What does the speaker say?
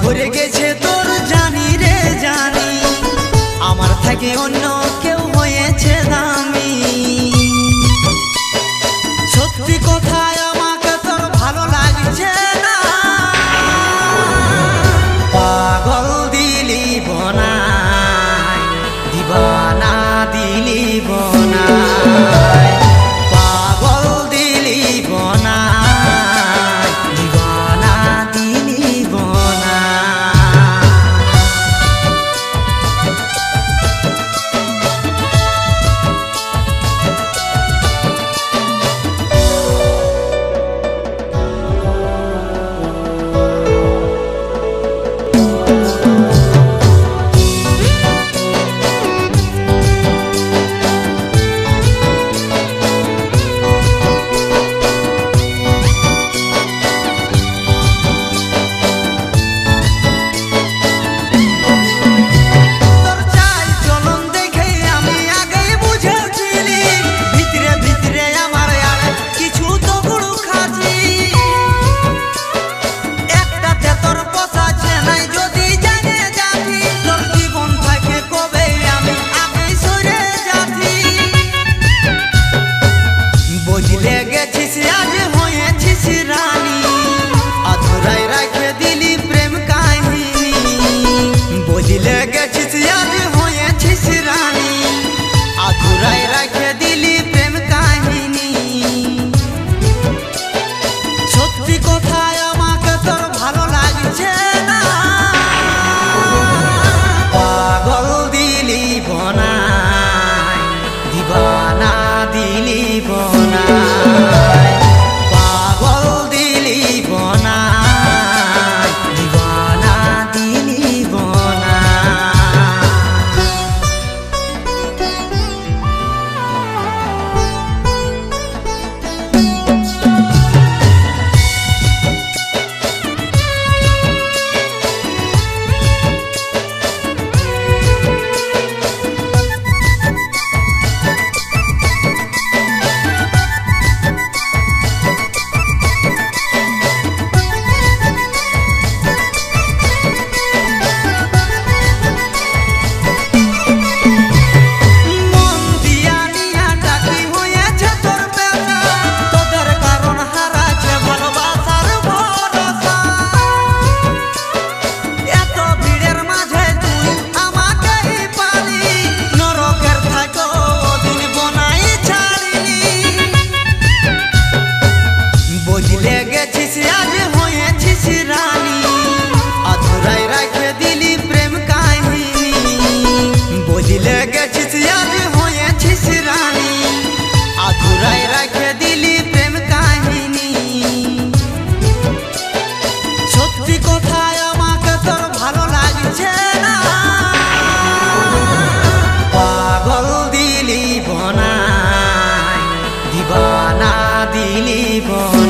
ভরে গেছে তোর জানি রে জানি, আমার থেকে অন্য কেউ হয়েছে দামি। সত্যি কথায় আমাকে তোর ভালো লাগছে না, পাগল দিলি বনায় দিবানা দিলি বনায়, পাগল দিলি বনায় দিবানা দিলি বনায়। বুঝলে গেছিস আজ হয়েছিস রানী, অধুরাই রাখে দিলি প্রেম কাহিনী। বুঝলে গেছিস আজ হয়েছিস রানী, অধুরাই রাখে দিলি প্রেম কাহিনী। সত্যি কথায় আমাকে তোর ভালো লাগছে না, পাগল দিলি বনায় দিবানা দিলি বনায়, পাগল দিলি বনায় দিবানা দিলি বনায়। বুঝলে গেছিস আজ হয়েছিস রানী, অধুরাই রাখে দিলি প্রেম কাহিনী। বুঝলে গেছিস আজ হয়েছিস রানী, অধুরাই রাখে দিলি প্রেম কাহিনী। সত্যি কথায় আমাকে তোর ভালো লাগছে না, পাগল দিলি বনায় দিবানা দিলি বনায়।